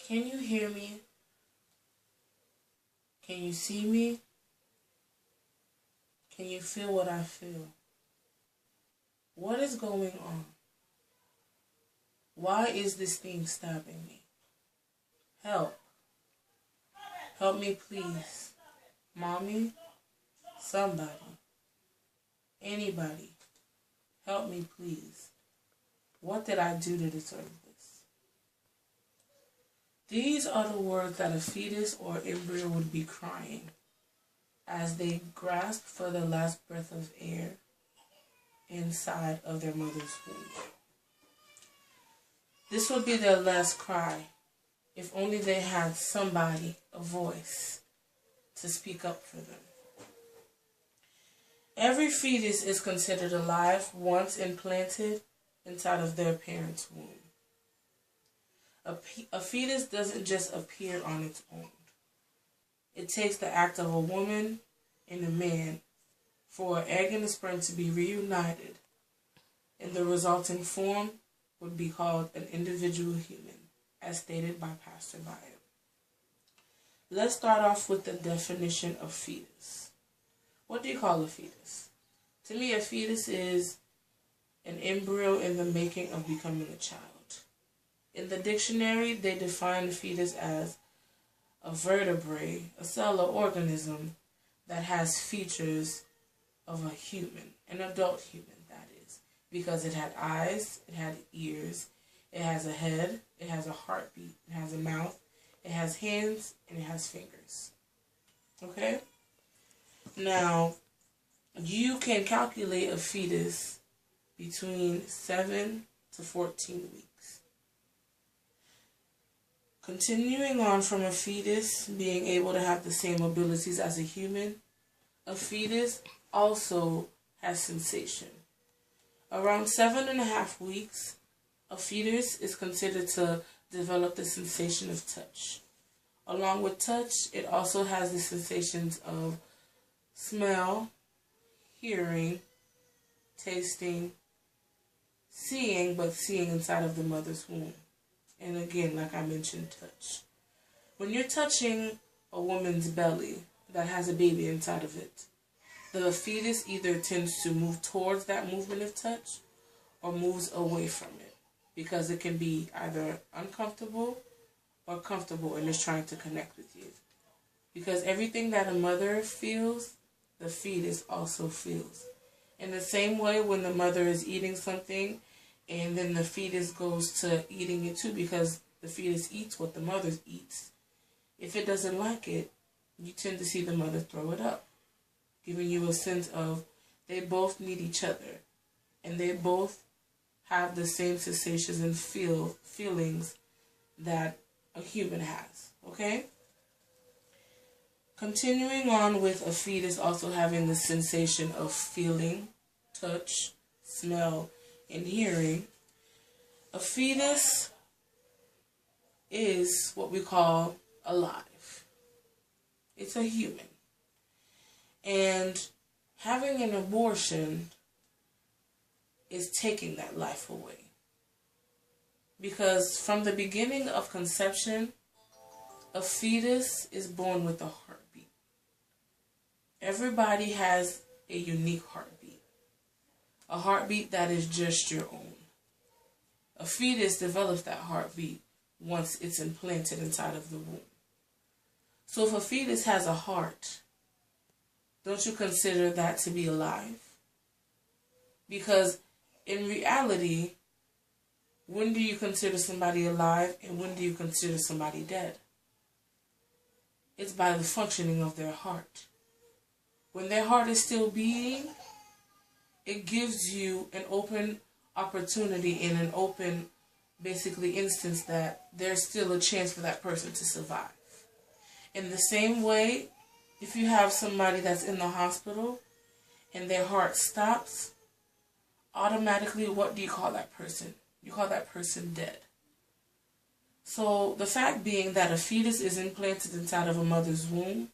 Can you hear me? Can you see me? Can you feel what I feel? What is going on? Why is this thing stabbing me? Help. Help me, please. Mommy? Somebody. Anybody. Help me, please. What did I do to deserve this? These are the words that a fetus or embryo would be crying as they grasp for the last breath of air inside of their mother's womb. This would be their last cry if only they had somebody, a voice, to speak up for them. Every fetus is considered alive once implanted inside of their parent's womb. A fetus doesn't just appear on its own. It takes the act of a woman and a man for an egg and a sperm to be reunited, and the resulting form would be called an individual human, as stated by Pastor Byer. Let's start off with the definition of fetus. What do you call a fetus? To me, a fetus is an embryo in the making of becoming a child. In the dictionary, they define a fetus as a vertebrate, a cell or organism that has features of a human, an adult human, that is, because it had eyes, it had ears, it has a head, it has a heartbeat, it has a mouth, it has hands, and it has fingers. Okay? Now, you can calculate a fetus between 7 to 14 weeks. Continuing on from a fetus being able to have the same abilities as a human, a fetus also has sensation. Around 7.5 weeks, a fetus is considered to develop the sensation of touch. Along with touch, it also has the sensations of smell, hearing, tasting, seeing, but seeing inside of the mother's womb. And again, like I mentioned, touch. When you're touching a woman's belly that has a baby inside of it, the fetus either tends to move towards that movement of touch or moves away from it, because it can be either uncomfortable or comfortable and is trying to connect with you. Because everything that a mother feels, the fetus also feels. In the same way, when the mother is eating something and then the fetus goes to eating it too, because the fetus eats what the mother eats, if it doesn't like it, you tend to see the mother throw it up, giving you a sense of they both need each other and they both have the same sensations and feelings that a human has. Okay? Continuing on with a fetus also having the sensation of feeling, touch, smell, and hearing, a fetus is what we call alive. It's a human. And having an abortion is taking that life away. Because from the beginning of conception, a fetus is born with a heartbeat. Everybody has a unique heartbeat. A heartbeat that is just your own. A fetus develops that heartbeat once it's implanted inside of the womb. So if a fetus has a heart, don't you consider that to be alive? Because in reality, when do you consider somebody alive and when do you consider somebody dead? It's by the functioning of their heart. When their heart is still beating, it gives you an open opportunity and an open, basically, instance that there's still a chance for that person to survive. In the same way, if you have somebody that's in the hospital and their heart stops, automatically, what do you call that person? You call that person dead. So the fact being that a fetus is implanted inside of a mother's womb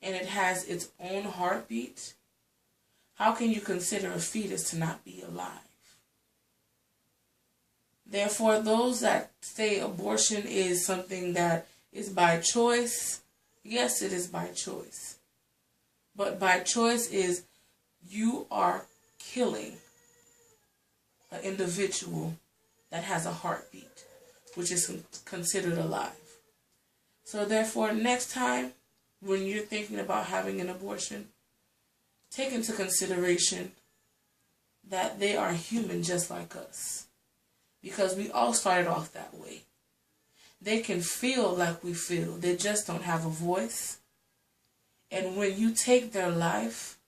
and it has its own heartbeat, how can you consider a fetus to not be alive? Therefore, those that say abortion is something that is by choice, yes, it is by choice. But by choice is you are killing an individual that has a heartbeat, which is considered alive. So therefore, next time when you're thinking about having an abortion, take into consideration that they are human just like us. Because we all started off that way. They can feel like we feel. They just don't have a voice. And when you take their life,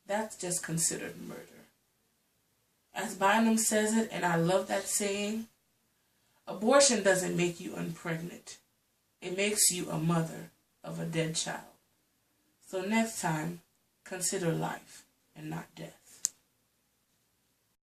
that's just considered murder. As Bynum says it, and I love that saying, abortion doesn't make you unpregnant. It makes you a mother of a dead child. So next time, consider life and not death.